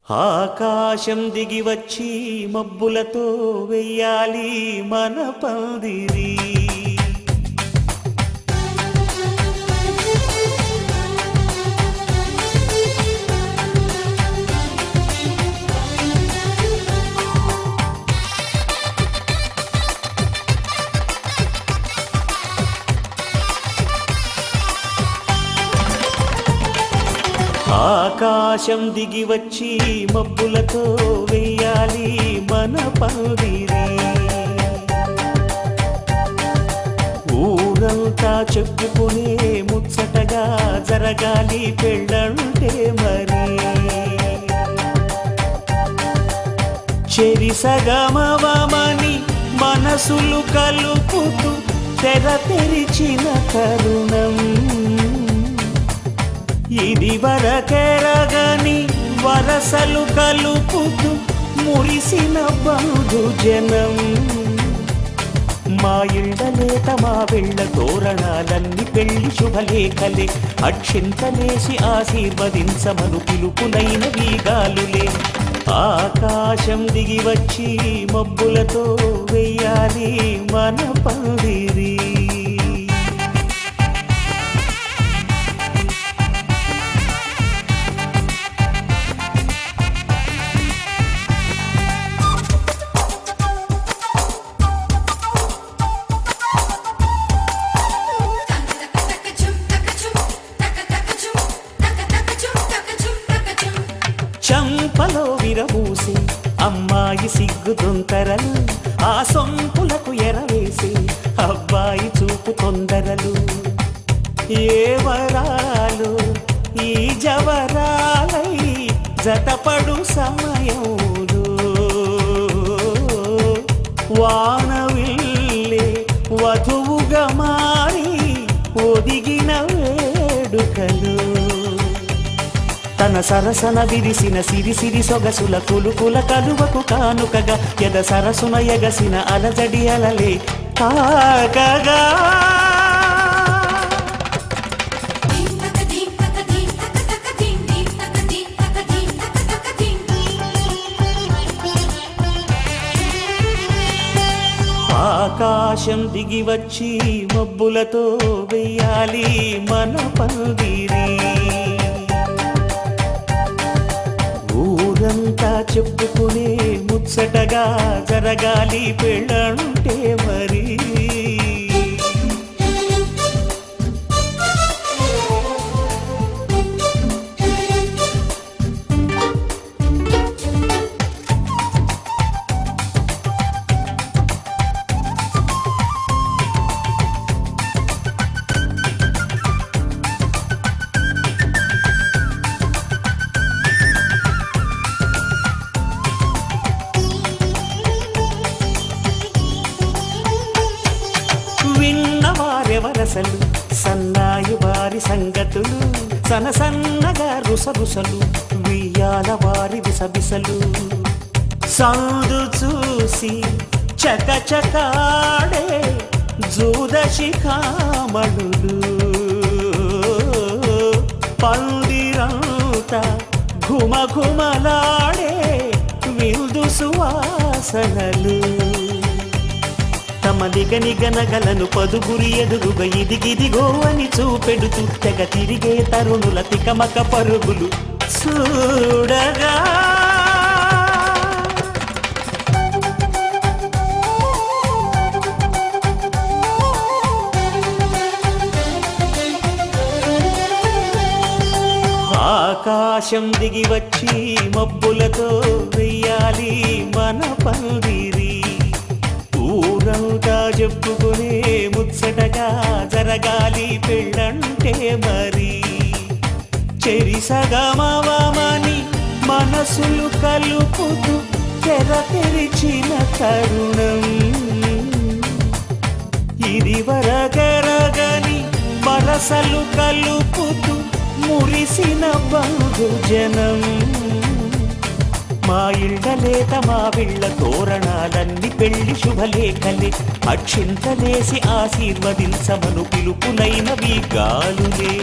ఆకాశం దిగి వచ్చి మబ్బులతో వెయ్యాలి మన పందిరి. ఆకాశం దిగి వచ్చి మబ్బులతో వెయ్యాలి మన పందిరి. ఊరంతా చెప్పుకునే ముచ్చటగా జరగాలి పెళ్ళంటే మరి. చెరిసగమవమని మనసులు కలుపుతూ తెర తెరిచిన తరుణం ఇది వరకెరగని వరసలు కలుపుతూ మురిసిన బంధుజనం. మా ఇళ్ళలేత మా వెళ్ళ తోరణాలన్నీ పెళ్లి శుభలేఖలే. అక్షింతలేసి ఆశీర్వదించమను పిలుపులైన వీగాలులే. ఆకాశం దిగి వచ్చి మబ్బులతో వెయ్యాలి మన పందిరి. చంపలో విరబూసి అమ్మాయి సిగ్గు తొందరలు, ఆ సొంపులకు ఎరవేసి అబ్బాయి చూపు తొందరలు. ఏ వరాలు ఈ జవరాలై జతపడు సమయంలో వానవిల్లే వధువుగా మారి ఒదిగిన వేడుకలు. తన సరసన విరిసిన సిరిసిరి సొగసుల కులుకుల కలువకు కానుకగా ఎద సరసున ఎగసిన అలజడి అలలే తాకగా. ఆకాశం దిగి వచ్చి మబ్బులతో వెయ్యాలి మన పందిరి. ఊరంతా చెప్పుకునే ముచ్చటగా జరగాలి పెళ్ళంటే మరి. విన్నవారెవరసలు సన్నాయి వారి సంగతులు, సనసన్నగా రుసరుసలు వియ్యాల వారి విసబిసలు. సందు చూసి చకచకాడే జూదశిఖామణులు, పందిరంతా ఘుమఘుమలాడే విందు సువాసనలు. తమ నిగనిగనగలను పదుగురి ఎదురుగా ఇదిగిదిగో అని చూపెడుతూ తెగ తిరిగే తరుణుల తికమక పరుగులు చూడగా. ఆకాశం దిగి వచ్చి మబ్బులతో వెయ్యాలి మన పందిరి. ఊరంతా చెప్పుకునే ముచ్చటగా జరగాలి పెళ్ళంటే మరి. చెరిసగమవమని మనసులు కలుపుతూ తెర తెరిచిన తరుణం ఇది వరకెరగని వరసలు కలుపుతూ మురిసిన బంధుజనం. మా ఇళ్ళలేత మా వీళ్ళ తోరణాలన్నీ పెళ్లి శుభలేఖలే. అక్షింతలేసి ఆశీర్వదించమను పిలుపులైన వీగాలులే.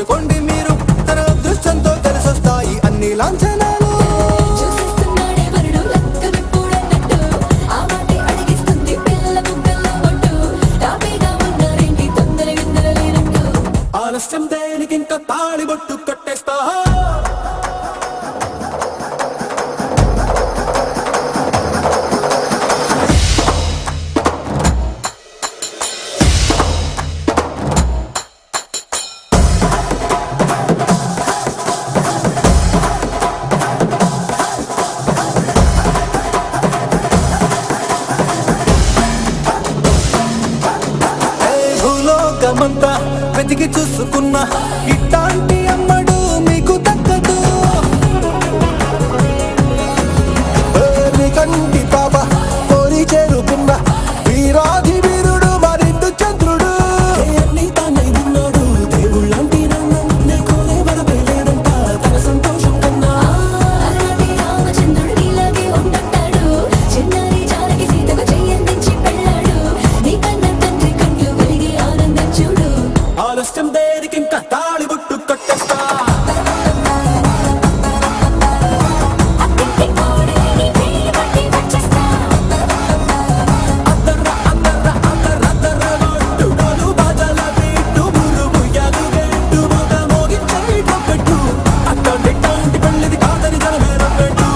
పట్టుకోండి మీరు తన అదృష్టంతో కలిసొస్తాయి అన్ని లాంఛనాలు. చూసేస్తున్నాడే వరుడు లక్క విప్పుడన్నట్టు ఆ మాటే అడిగిస్తుంది పిల్ల బుగ్గల్లో ఒట్టు తాపేగా ఉన్నారేంటి తొందర విందర లేనట్టు ఆలస్యం దేనికి ఇంకా తాళిబొట్టు కట్టేస్తా. భూలోకమంతా వెతికి చూసుకున్నా ఇట్లాంటి అమ్మడు మీకు దక్కదు. కంటి పాప కోరి చేరుకున్న వీరాధి వీరుడు మరిందు చంద్రుడు. అన్ని తానై ఉన్నాడు దేవుళ్ళంటి నన్ను కోరే వరపేలేడంట తన సంతోషం కన్నా. అలాంటి రామచంద్రుడు ఇలాగే ఉండంటాడు చిన్నారి జానకి సీతకు చెయ్యందించి పెళ్ళాడు నీ కన్న తండ్రి కండ్లు వెలిగి ఆనందం చూడు ఆలస్యం దేనికి ఇంకా తాళిబొట్టు కట్టేస్తా. అత్తింటి కోడలిని వేలు పట్టి వచ్చేస్తా అద్దర్ర అద్దర్ర అద్దర్ర అద్దర్ర గొట్టు డోలు బాజాల బీటు మురుము యాదుగెట్టు మొగ మోగించే కప్పెట్టు అట్లాంటి పెళ్ళిది కాదని జనమేరం పెట్టు.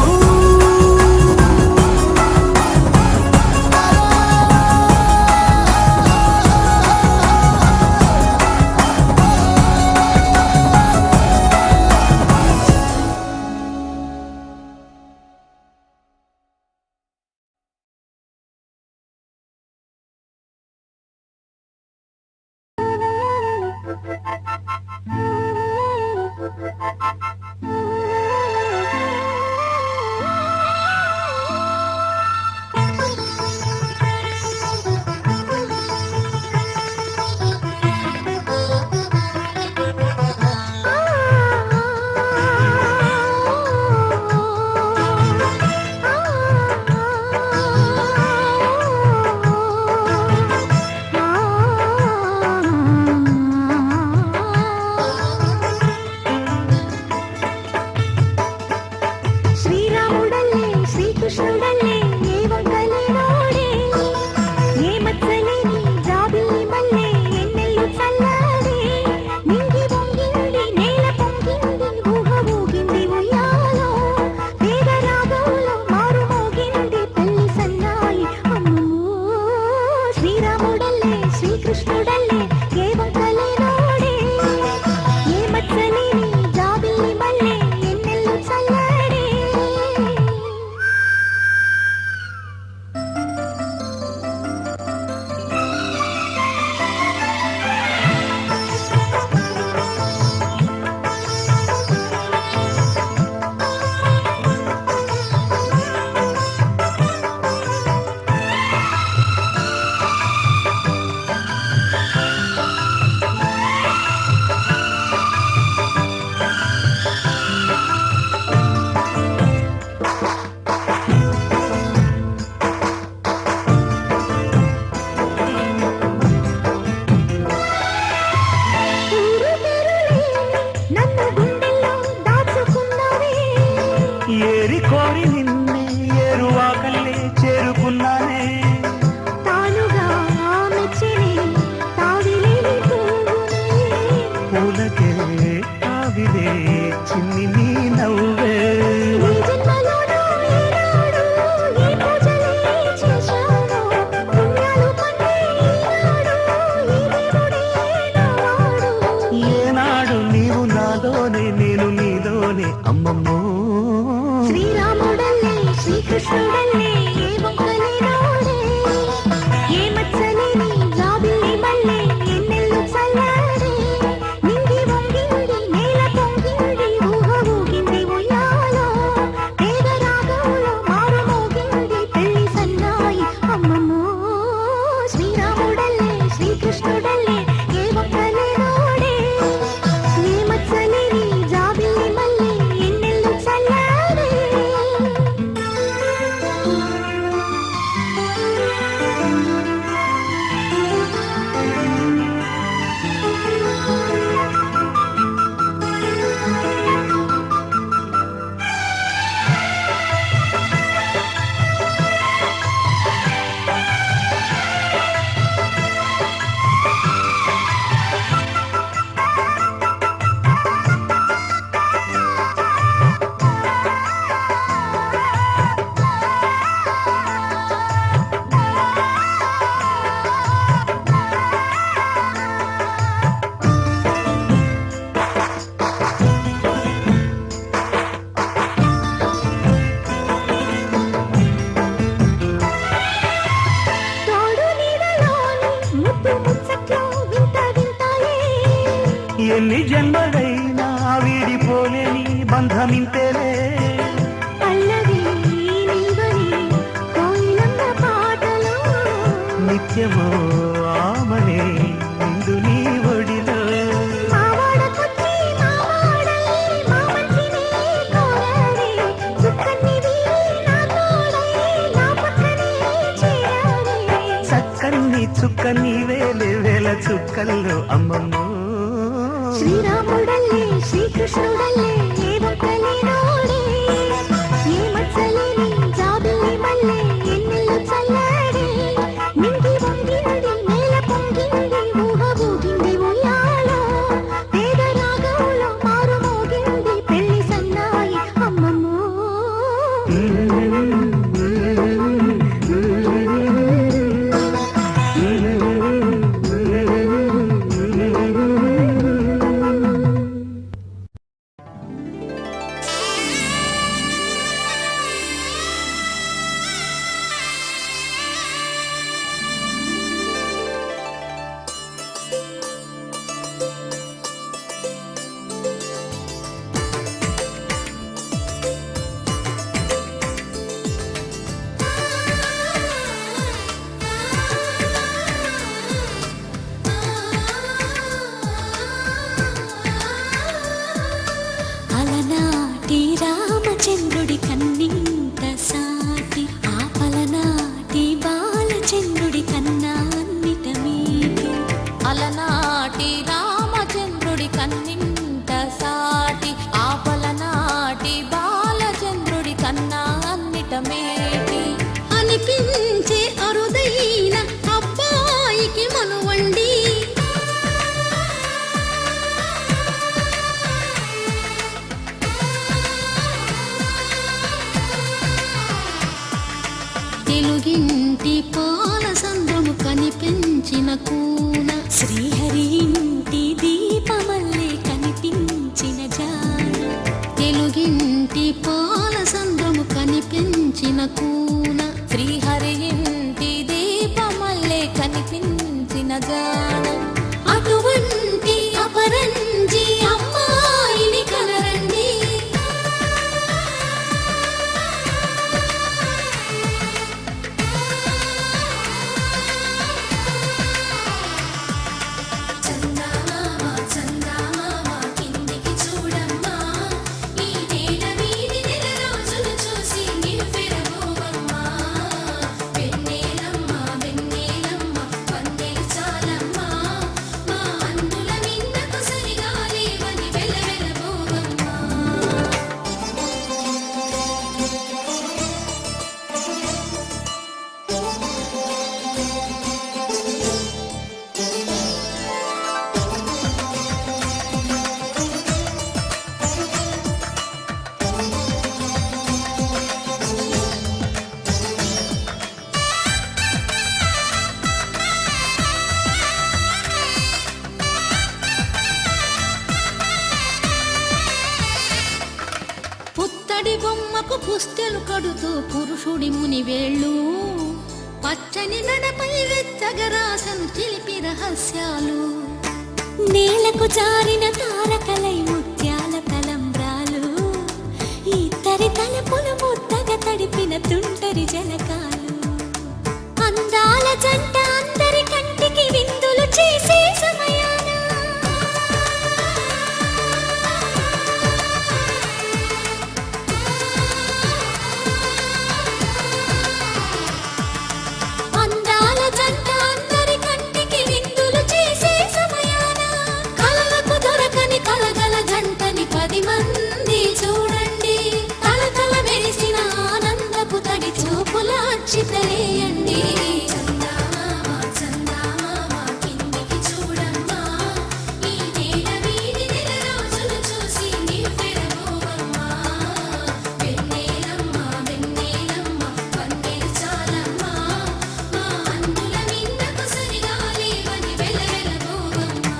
నిత్యమో ఆమనే నిండు నీ ఒడిలో మావాడకొచ్చి మావాడై మా మంచినే కోరాడే చుక్కనివి నా తోడై నా పక్కనే చేరాడే చక్కని చుక్క నీవేలే వేల చుక్కల్లో అమ్మమ్మో శ్రీరాముడల్లే శ్రీకృష్ణుడల్లే ఏ ఒక్కలేనోడే ఏ మచ్చలేని జాబిల్లి మల్లె ఎన్నెల్లు చల్లాడే నింగి వంగింది నేల పొంగింది ఊహ ఊగింది ఉయ్యాలో పేద రాగంలో మారు మోగింది పెళ్లి సన్నాయి అమ్మమ్మో అలనాటి రామచంద్రుడి కన్నింత సాటి ఆపలనాటి బాలచంద్రుడి కన్నా అన్నిట మీటి అలనాటి రామచంద్రుడి కన్నింట సాటి ఆపలనాటి బాలచంద్రుడి కన్నా అన్నిట మేటి అనిపించే అరుదైన అబ్బాయికి మనువండి తెలుగింటి పాల సంద్రము కనిపించిన కూన శ్రీహరి ఇంటి దీపమల్లే కనిపించిన జాన తెలుగింటి పాల సంద్రము కనిపించిన కూన శ్రీహరి ఇంటి దీపమల్లే కనిపించిన జాన అటువంటి అపరంజి అమ్మాయిని కనరండి చందమామ చందమామ కిందికి చూడమ్మా ఈ నేల వీధి నెల రోజులు చూసి నివ్వెరబోవమ్మా వెన్నెలమ్మ వెన్నెలమ్మ వందెలు చాలమ్మా మా అందుల మిన్నకు సరిగా లేవని వెలవెలబోవమ్మా పుత్తడి బొమ్మకు పుస్తెలు కడుతూ పురుషుడి ముని వేళ్ళు పచ్చని నడపై వెచ్చగరాసను చిలిపి రహస్యాలు నేలకు జారిన తారకలై ముత్యాల తలంబ్రాలు ఇద్దరి తలపులు ముద్దగా తడిపిన తుంటరి జలకాలు అందాల జంట అందరి కంటికి విందులు చేసే సమయాన అందాల జంట అందరి కంటికి విందులు చేసే సమయాన కలలకు దొరకని కలగల జంటని 10 మంది చూడండి తలతల మెరిసిన ఆనందపు తడి చూపుల అచ్చితలేయండి చందమామ చందమామ కిందికి చూడమ్మా ఈ నేల వీధి నెల రోజులు చూసి నివ్వెరబోవమ్మా వెన్నెలమ్మ వెన్నెలమ్మ వందెలు చాలమ్మా మా అందుల మిన్నకు సరిగా లేవని వెలవెలబోవమ్మా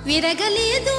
విరగలేదు